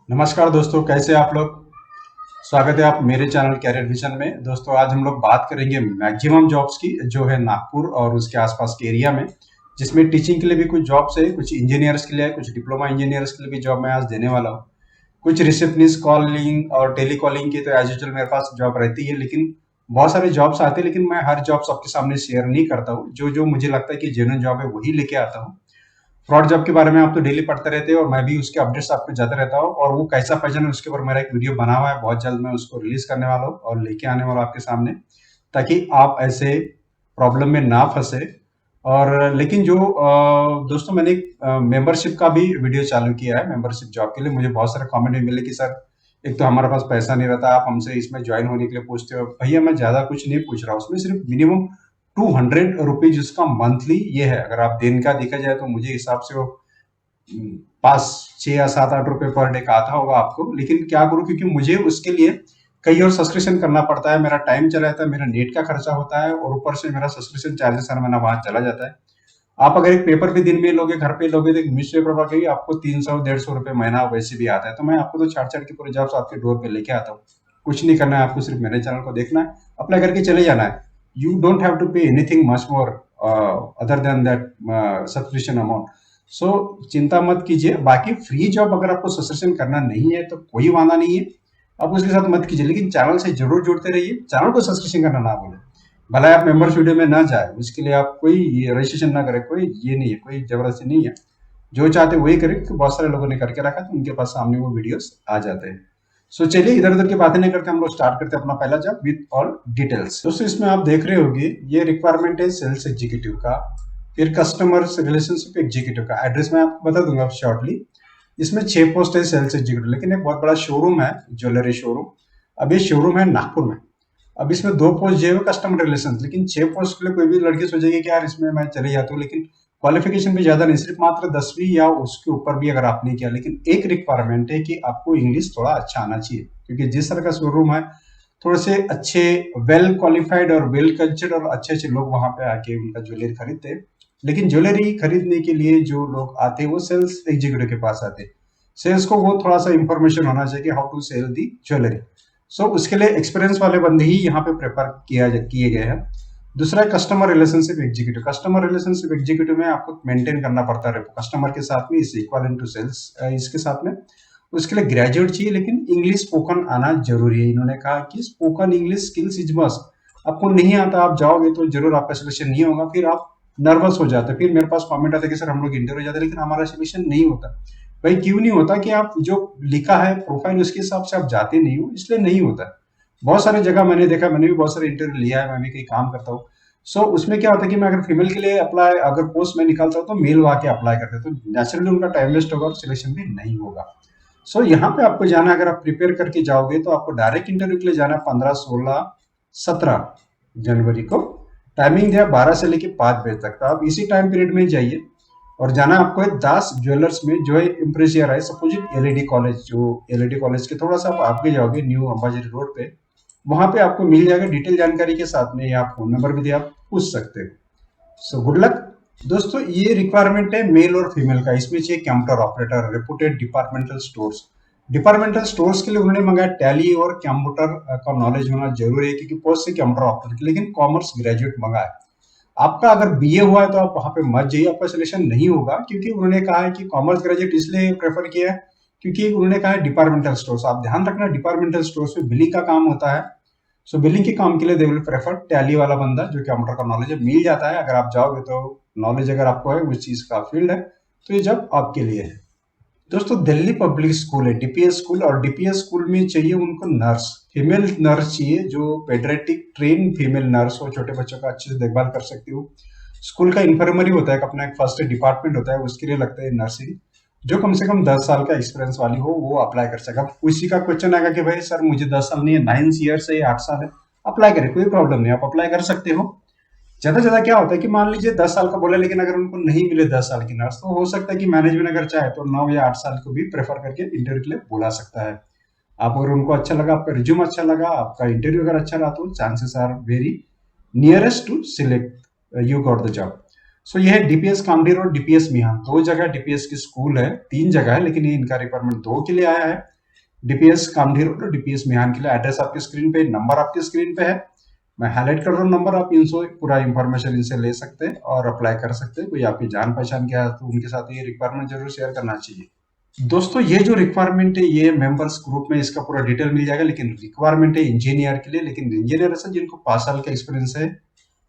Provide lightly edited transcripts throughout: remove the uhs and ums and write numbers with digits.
नमस्कार दोस्तों, कैसे आप लोग। स्वागत है आप मेरे चैनल कैरियर विजन में। दोस्तों आज हम लोग बात करेंगे मैक्सिमम जॉब्स की जो है नागपुर और उसके आसपास के एरिया में, जिसमें टीचिंग के लिए भी कुछ जॉब्स है, कुछ इंजीनियर्स के लिए है, कुछ डिप्लोमा इंजीनियर्स के लिए भी जॉब मैं आज देने वाला हूँ। कुछ रिसेप्शनिस्ट कॉलिंग और टेली कॉलिंग की तो एज यूजुअल मेरे पास जॉब रहती है, लेकिन बहुत सारे जॉब्स आते हैं, लेकिन मैं हर जॉब्स आपके सामने शेयर नहीं करता हूँ। जो जो मुझे लगता है कि जेन्युइन जॉब है वही लेके आता हूँ। फ्रॉड जॉब के बारे में आप तो डेली पढ़ते रहते हो और मैं भी उसके अपडेट्स आपको जाता रहता हूँ, और वो कैसा पैजन है उसके ऊपर मेरा एक वीडियो बना हुआ है। बहुत जल्द मैं उसको रिलीज करने वाला हूँ और लेके आने वाला हूँ आपके सामने, ताकि आप ऐसे प्रॉब्लम में ना फंसे। और लेकिन जो दोस्तों मैंने मेंबरशिप का भी वीडियो चालू किया है मेंबरशिप जॉब के लिए। मुझे बहुत सारे कमेंट भी मिले कि सर एक तो हमारे पास पैसा नहीं रहता, आप हमसे इसमें ज्वाइन होने के लिए पूछते हो। भैया मैं ज्यादा कुछ नहीं पूछ रहा हूँ, उसमें सिर्फ मिनिमम 200 रुपीज उसका मंथली ये है। अगर आप दिन का देखा जाए तो मुझे हिसाब से वो 5 6 या 7 8 रुपए पर डे का आता होगा आपको। लेकिन क्या करूं, क्योंकि मुझे उसके लिए कई और सब्सक्रिप्शन करना पड़ता है, मेरा टाइम चला जाता है, मेरा नेट का खर्चा होता है, और ऊपर से मेरा सब्सक्रिप्शन चार्जेस हर महीना वहां चला जाता है। आप अगर एक पेपर भी दिन में लोगे, घर पे लोगे, तो एक न्यूज पेपर पढ़ेगी आपको 300 150 रुपए महीना वैसे भी आता है। तो मैं आपको तो छाड़ छाड़ के पूरे जॉब्स आपके डोर पे लेके आता हूँ। कुछ नहीं करना है आपको, सिर्फ मेरे चैनल को देखना है, अप्लाई करके चले जाना है। You don't have to pay anything much more other than that subscription amount. So चिंता मत कीजिए। बाकी फ्री जॉब अगर आपको सब्सक्रिप्शन करना नहीं है तो कोई वादा नहीं है, आप उसके साथ मत कीजिए, लेकिन चैनल से जरूर जुड़ते रहिए। चैनल को सब्सक्रिप्शन करना ना भूलें। भला आप मेंबर्स वीडियो में ना जाए, उसके लिए आप कोई रजिस्ट्रेशन ना करें, कोई ये नहीं है, कोई जबरदस्ती नहीं है। जो चाहते वही करें, क्योंकि बहुत सारे लोगों ने करके रखा तो उनके पास सामने वो वीडियोस आ जाते हैं। सो चलिए इधर उधर की बातें नहीं करते, हम लोग स्टार्ट करते हैं अपना पहला जॉब विद ऑल डिटेल्स। दोस्तों इसमें आप देख रहे होंगे ये रिक्वायरमेंट है सेल्स एग्जीक्यूटिव का, फिर कस्टमर रिलेशनशिप एग्जीक्यूटिव का। एड्रेस मैं आपको बता दूंगा शॉर्टली। इसमें 6 पोस्ट है सेल्स एग्जीक्यूटिव, लेकिन एक बहुत बड़ा शोरूम है, ज्वेलरी शोरूम। अब ये शोरूम है नागपुर में। अब इसमें 2 पोस्ट जो है कस्टमर रिलेशन, लेकिन 6 पोस्ट के लिए कोई भी लड़की सोचेगी कि यार इसमें मैं चले जाता हूँ, लेकिन क्वालिफिकेशन भी ज्यादा नहीं, सिर्फ मात्र 10वीं या उसके ऊपर भी अगर आपने किया। लेकिन एक रिक्वायरमेंट है कि आपको इंग्लिश थोड़ा अच्छा आना चाहिए, क्योंकि जिस तरह का शोरूम है, थोड़े से अच्छे वेल क्वालिफाइड और वेल कल्चर्ड और अच्छे अच्छे लोग वहां पे आके उनका ज्वेलरी खरीदते हैं। लेकिन ज्वेलरी खरीदने के लिए जो लोग आते हैं वो सेल्स एग्जीक्यूटिव के पास आते हैं। सेल्स को वो थोड़ा सा इंफॉर्मेशन होना चाहिए कि how to sell the jewellery. So उसके लिए एक्सपीरियंस वाले बंदे ही यहाँ पे प्रेफर किए गए हैं। दूसरा है customer relationship executive. Customer relationship executive में आपको मेंटेन करना पड़ता है कस्टमर के साथ में, इस इक्वल टू सेल्स इसके साथ में। उसके लिए ग्रेजुएट चाहिए, लेकिन इंग्लिश स्पोकन आना जरूरी है। इन्होंने कहा कि spoken English skills is must. आपको नहीं आता, आप जाओगे तो जरूर आपका सिलेक्शन नहीं होगा, फिर आप नर्वस हो जाते, फिर मेरे पास कमेंट आता है कि सर हम लोग इंटरव्यू जाते हैं लेकिन हमारा सिलेक्शन नहीं होता। भाई क्यों नहीं होता? कि आप जो लिखा है प्रोफाइल उसके हिसाब से आप जाते नहीं हो, इसलिए नहीं होता। बहुत सारी जगह मैंने देखा, मैंने भी बहुत सारे इंटरव्यू लिया है, मैं भी कहीं काम करता हूँ। सो उसमें क्या होता है कि मैं अगर फीमेल के लिए अप्लाई, अगर पोस्ट में निकालता हूँ तो मेल वहां के अप्लाई करते हैं, तो नेचुरली उनका टाइम वेस्ट होगा और सिलेक्शन भी नहीं होगा। सो यहाँ पे आपको जाना, अगर आप प्रिपेयर करके जाओगे तो आपको डायरेक्ट इंटरव्यू के लिए जाना 15 16 17 जनवरी को। टाइमिंग दिया 12 से लेके 5 बजे तक, तो आप इसी टाइम पीरियड में जाइए। और जाना आपको है दास ज्वेलर्स में, जो है इम्प्रेसियर है सपोजिट एलईडी कॉलेज। जो एलईडी कॉलेज के थोड़ा सा आप आगे जाओगे न्यू अंबाझरी रोड पे, वहां पे आपको मिल जाएगा डिटेल जानकारी के साथ में, या आप फोन नंबर भी दिया, आप पूछ सकते हो। So good luck. दोस्तों ये रिक्वायरमेंट है मेल और फीमेल का। इसमें चाहिए computer operator, reputed departmental stores. Departmental stores के लिए उन्होंने मंगाया टैली और कंप्यूटर का नॉलेज होना जरूरी है, क्योंकि पोस्ट से कंप्यूटर ऑपरेटर, लेकिन कॉमर्स ग्रेजुएट मंगाया। आपका अगर बीए हुआ है तो आप वहां पे मत जाइए, आपका सिलेक्शन नहीं होगा, क्योंकि उन्होंने कहा है कि कॉमर्स ग्रेजुएट इसलिए प्रेफर किया है क्योंकि उन्होंने कहा है डिपार्टमेंटल स्टोर्स। आप ध्यान रखना, डिपार्टमेंटल स्टोर्स में बिलिंग का काम होता है। सो बिलिंग के काम के लिए दे विल प्रेफर टैली वाला बंदा जो कंप्यूटर का नॉलेज है, मिल जाता है अगर आप जाओगे तो। नॉलेज अगर आपको है उस चीज का फील्ड है तो ये जॉब आपके लिए है। दोस्तों दिल्ली पब्लिक स्कूल है डीपीएस स्कूल, और डीपीएस स्कूल में चाहिए उनको नर्स, फीमेल नर्स चाहिए, जो पेडियाट्रिक ट्रेन फीमेल नर्स हो, छोटे बच्चों का अच्छे से देखभाल कर सकती हो। स्कूल का इन्फर्मरी होता है, अपना एक फर्स्ट डिपार्टमेंट होता है, उसके लिए लगता है नर्सिंग। जो कम से कम 10 साल का एक्सपीरियंस वाली हो वो अप्लाई कर सके। अब उसी का क्वेश्चन आएगा कि भाई सर मुझे 10 साल नहीं है, 9 ईयर्स है या 8 साल है, अप्लाई करें, कोई प्रॉब्लम नहीं, आप अप्लाई कर सकते हो। ज्यादा ज्यादा क्या होता है कि मान लीजिए 10 साल का बोले, लेकिन अगर उनको नहीं मिले 10 साल की नर्स, तो हो सकता है कि मैनेजमेंट अगर चाहे तो 9 या 8 साल को भी प्रेफर करके इंटरव्यू के लिए बुला सकता है। आप अगर उनको अच्छा लगा, आपका रिज्यूम अच्छा लगा, आपका इंटरव्यू अगर अच्छा रहा, तो chances are very nearest to select you got the job. So ये है DPS Kamptee road, DPS Mihan, 2 जगह डीपीएस की स्कूल है, 3 जगह है, लेकिन ये इनका रिक्वायरमेंट 2 के लिए आया है। डीपीएस कामठी रोड और डीपीएस मिहान के लिए। एड्रेस आपकी स्क्रीन पे, नंबर आपकी स्क्रीन पे है, मैं हाईलाइट कर रहा हूँ नंबर, आप इनसे पूरा इंफॉर्मेशन इनसे ले सकते हैं और अप्लाई कर सकते हैं। कोई आपकी जान पहचान के है तो उनके साथ ये रिक्वायरमेंट जरूर शेयर करना चाहिए। दोस्तों ये जो रिक्वायरमेंट है ये मेंबर्स ग्रुप में इसका पूरा डिटेल मिल जाएगा, लेकिन रिक्वायरमेंट है इंजीनियर के लिए, लेकिन इंजीनियर से जिनको 5 साल का एक्सपीरियंस है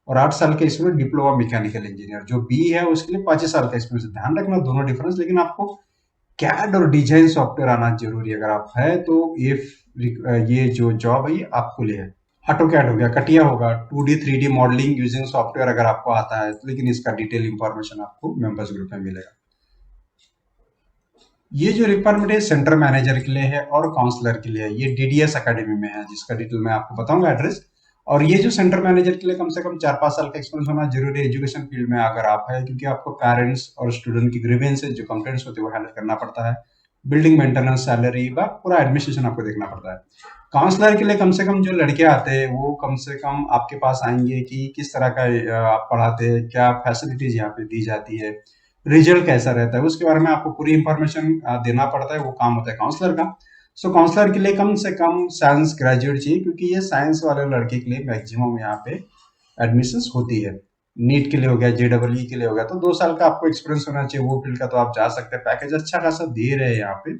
और 8 साल का एक्सपीरियंस डिप्लोमा मैकेनिकल इंजीनियर। जो बी है उसके लिए 5 साल का एक्सपीरियंस। ध्यान रखना दोनों डिफरेंस, लेकिन आपको कैड और डिजाइन सॉफ्टवेयर आना जरूरी है। अगर आप है तो ये जो जॉब है ये आपको लिए है। ऑटोकैड हो गया, कटिया होगा, 2D 3D modelling using software अगर आपको आता है तो, लेकिन इसका डिटेल इंफॉर्मेशन आपको मेंबर्स ग्रुप में मिलेगा। ये जो रिक्वायरमेंट है सेंटर मैनेजर के लिए है और काउंसलर के लिए है। ये डीडीएस एकेडमी में है, जिसका डिटेल मैं आपको बताऊंगा एड्रेस। और ये जो सेंटर मैनेजर के लिए कम से कम 4-5 साल का एक्सपीरियंस होना जरूरी है एजुकेशन फील्ड में अगर आप है, क्योंकि आपको पेरेंट्स और स्टूडेंट की ग्रीवेंसेस जो कंप्लेंट्स होते हैं वो हैंडल करना पड़ता है। बिल्डिंग मेंटेनेंस, सैलरी व पूरा एडमिनिस्ट्रेशन आपको देखना पड़ता है। काउंसलर के लिए कम से कम जो लड़के आते हैं वो कम से कम आपके पास आएंगे कि किस तरह का आप पढ़ाते हैं, क्या फैसिलिटीज यहाँ पे दी जाती है, रिजल्ट कैसा रहता है, उसके बारे में आपको पूरी इंफॉर्मेशन देना पड़ता है। वो काम होता है काउंसलर का। सो काउंसलर के लिए कम से कम साइंस ग्रेजुएट चाहिए, क्योंकि ये साइंस वाले लड़के के लिए मैक्सिमम यहाँ पे एडमिशन होती है। नीट के लिए हो गया, जेडब्ल्यू के लिए हो गया, तो 2 साल का आपको एक्सपीरियंस होना चाहिए वो फील्ड का, तो आप जा सकते हैं। पैकेज अच्छा खासा दे रहे हैं यहाँ पे।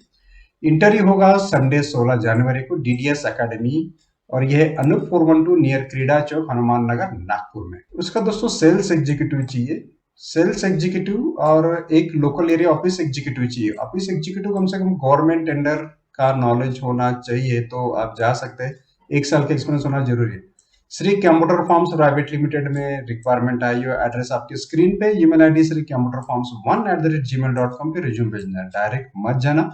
इंटरव्यू होगा संडे 16 जनवरी को डीडीएस एकेडमी, और यह अनूप 412 नियर क्रीडा चौक, हनुमान नगर, नागपुर में। उसका दोस्तों सेल्स एग्जीक्यूटिव चाहिए, सेल्स एग्जीक्यूटिव, और एक लोकल एरिया ऑफिस एग्जीक्यूटिव चाहिए। ऑफिस एग्जीक्यूटिव कम से कम गवर्नमेंट टेंडर का नॉलेज होना चाहिए, तो आप जा सकते हैं। 1 साल का एक्सपीरियंस होना जरूरी है। Shri computer forms private limited में रिक्वायरमेंट आई है। एड्रेस आपकी स्क्रीन पे, email ID Shri computer forms 1@gmail.com पे रिज्यूम भेजना है। डायरेक्ट मत जाना,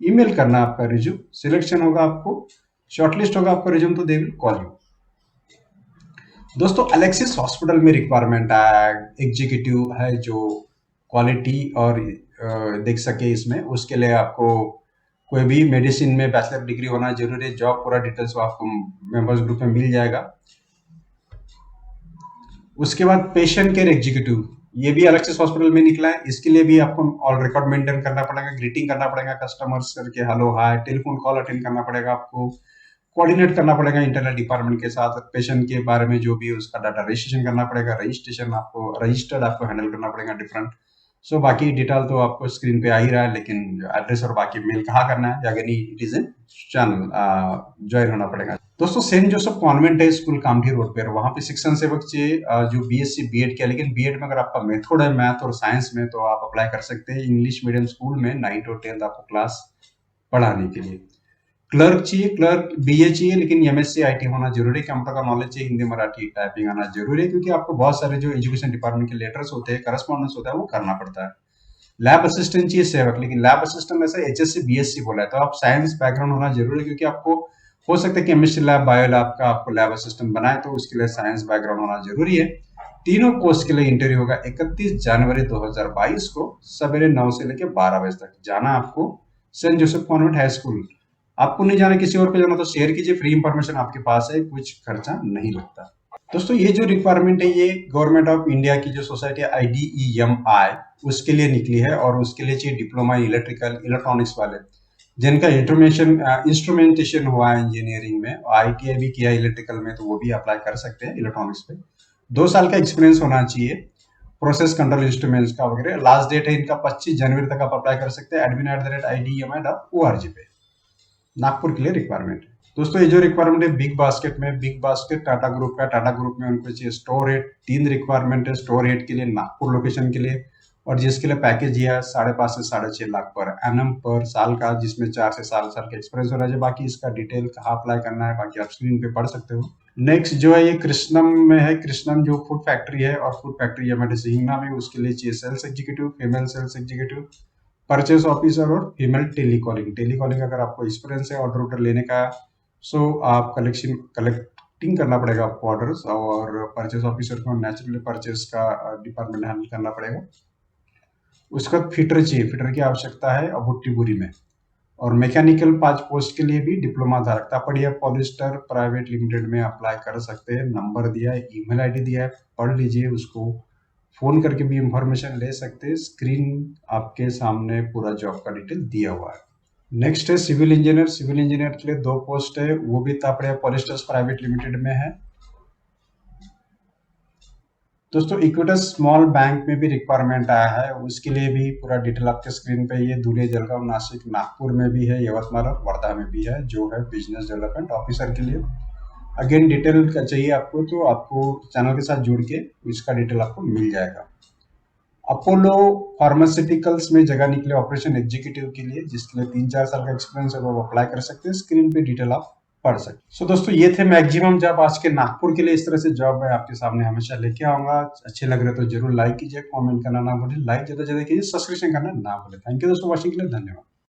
ईमेल करना आपका रिज्यूम। सिलेक्शन होगा, आपको शॉर्टलिस्ट होगा आपका रिज्यूम, तो दे विल कॉल यू। दोस्तों अलेक्सिस हॉस्पिटल में रिक्वायरमेंट आया, एग्जीक्यूटिव है जो क्वालिटी और देख सके इसमें, उसके लिए आपको कोई भी मेडिसिन में बैचलर डिग्री होना जरूरी है। जॉब पूरा डिटेल्स आपको मेंबर्स ग्रुप में मिल जाएगा। उसके बाद पेशेंट केयर एग्जीक्यूटिव, ये भी अलेक्सिस हॉस्पिटल में निकला है। इसके लिए भी आपको ऑल रिकॉर्ड मेंटेन करना पड़ेगा, ग्रीटिंग करना पड़ेगा कस्टमर्स करके, hello hi, telephone call attend करना पड़ेगा आपको, कोऑर्डिनेट करना पड़ेगा इंटरनल डिपार्टमेंट के साथ। पेशेंट के बारे में जो भी उसका डाटा रजिस्ट्रेशन करना पड़ेगा, रजिस्ट्रेशन आपको रजिस्टर्ड आपको हैंडल करना पड़ेगा डिफरेंट। सो बाकी डिटेल तो आपको स्क्रीन पे आ ही रहा है, लेकिन एड्रेस और बाकी मेल कहाँ करना है, यानी it is a channel join होना पड़ेगा। दोस्तों सेंट जोसेफ कॉन्वेंट है स्कूल कामठी रोड पे, वहां पे शिक्षण सेवक चाहिए जो बीएससी बीएड किया, लेकिन बीएड में अगर आपका मेथड है मैथ और साइंस में तो आप अप्लाई कर सकते हैं। इंग्लिश मीडियम स्कूल में 9th और 10th आपको क्लास पढ़ाने के लिए। क्लर्क चाहिए, क्लर्क बीए चाहिए, लेकिन एमएससी आईटी होना जरूरी है। कंप्यूटर का नॉलेज चाहिए, हिंदी मराठी टाइपिंग आना जरूरी है, क्योंकि आपको बहुत सारे जो एजुकेशन डिपार्टमेंट के लेटर्स होते हैं, करस्पॉन्डेंस होता है, वो करना पड़ता है। लैब असिस्टेंट चाहिए सेवक, लेकिन लैब असिस्टेंट में से एचएससी बीएससी बोला है, तो आप साइंस बैकग्राउंड होना जरूरी है, क्योंकि आपको हो सकता है केमिस्ट्री लैब, बायो लैब का आपको लैब असिस्टेंट बनाए, तो उसके लिए साइंस बैकग्राउंड होना जरूरी है। तीनों पोस्ट के लिए इंटरव्यू होगा 31 जनवरी 2022 को सवेरे 9 से लेकर 12 बजे तक। जाना आपको Saint Joseph convent high school. आपको नहीं जाना, किसी और को जाना तो शेयर कीजिए, फ्री इंफॉर्मेशन आपके पास है, कुछ खर्चा नहीं लगता। दोस्तों ये जो रिक्वायरमेंट है ये गवर्नमेंट ऑफ इंडिया की जो सोसाइटी है IDEMI उसके लिए निकली है, और उसके लिए चाहिए डिप्लोमा इलेक्ट्रिकल इलेक्ट्रॉनिक्स वाले, जिनका इंस्ट्रूमेंटेशन हुआ है इंजीनियरिंग में, ITI भी किया इलेक्ट्रिकल में, तो वो भी अप्लाई कर सकते हैं इलेक्ट्रॉनिक्स पे। 2 साल का एक्सपीरियंस होना चाहिए प्रोसेस कंट्रोल इंस्ट्रूमेंट्स का वगैरह। लास्ट डेट है इनका 25 जनवरी तक आप अप्लाई कर सकते हैं admin@idemi.org पे। नागपुर के लिए रिक्वायरमेंट है। दोस्तों ये जो रिक्वायरमेंट है बिग बास्केट में, बिग बास्केट टाटा ग्रुप का, टाटा ग्रुप में उनको चाहिए स्टोर हेड। 3 रिक्वायरमेंट है स्टोर हेड के लिए नागपुर लोकेशन के लिए, और जिसके लिए पैकेज दिया है 5.5 से 6.5 लाख पर एनम पर साल का, जिसमें 4 से 7 साल का एक्सपीरियंस होना चाहिए। बाकी इसका डिटेल कहाँ अप्लाई करना है बाकी आप स्क्रीन पे पढ़ सकते हो। नेक्स्ट जो है ये कृष्णम में है, कृष्णम जो फूड फैक्ट्री है, और फूड फैक्ट्री एमआईटी सिंगना में, उसके लिए चाहिए sales executive, female sales executive, purchase officer और फीमेल टेलीकॉलिंग। टेलीकॉलिंग अगर आपको एक्सपीरियंस है ऑर्डर ऑर्डर लेने का, सो आप कलेक्टिंग करना पड़ेगा आपको ऑर्डर्स, और परचेस ऑफिसर को नेचुरली परचेस का डिपार्टमेंट हैंडल करना पड़ेगा। उसके बाद फिटर चाहिए, फिटर की आवश्यकता है भुट्टीपुरी में। और मैकेनिकल 5 पोस्ट के लिए भी डिप्लोमा धारकता पढ़िए, पॉलिस्टर प्राइवेट लिमिटेड में अप्लाई कर सकते हैं। नंबर दिया है, ईमेल आईडी दिया है, पढ़ लीजिए उसको, फोन करके भी इंफॉर्मेशन ले सकते हैं। स्क्रीन आपके सामने पूरा जॉब का डिटेल दिया हुआ है। नेक्स्ट है सिविल इंजीनियर। सिविल इंजीनियर के लिए 2 पोस्ट है, वो भी तापड़िया पॉलिस्टर्स प्राइवेट लिमिटेड में है। दोस्तों इक्विटस स्मॉल बैंक में भी रिक्वायरमेंट आया है, उसके लिए भी पूरा डिटेल आपके स्क्रीन पे ये धुले, जलगांव, नासिक, नागपुर में भी है, यवतमाल और वर्धा में भी है, जो है बिजनेस डेवलपमेंट ऑफिसर के लिए। अगेन डिटेल का चाहिए आपको तो आपको चैनल के साथ जुड़ के इसका डिटेल आपको मिल जाएगा। अपोलो फार्मास्यूटिकल्स में जगह निकले ऑपरेशन एग्जीक्यूटिव के लिए, जिसके लिए 3-4 साल का एक्सपीरियंस है, वो अप्लाई कर सकते हैं। स्क्रीन पे डिटेल आप पढ़ सकते। सो दोस्तों ये थे मैक्सिमम जॉब आज के नागपुर के लिए। इस तरह से जॉब मैं आपके सामने हमेशा लेके आऊंगा। अच्छे लग रहे तो जरूर लाइक कीजिए, कमेंट करना ना भूलें, लाइक ज्यादा कीजिए, सब्सक्रिप्शन करना ना भूलें। थैंक यू दोस्तों, वॉचिंग के लिए धन्यवाद।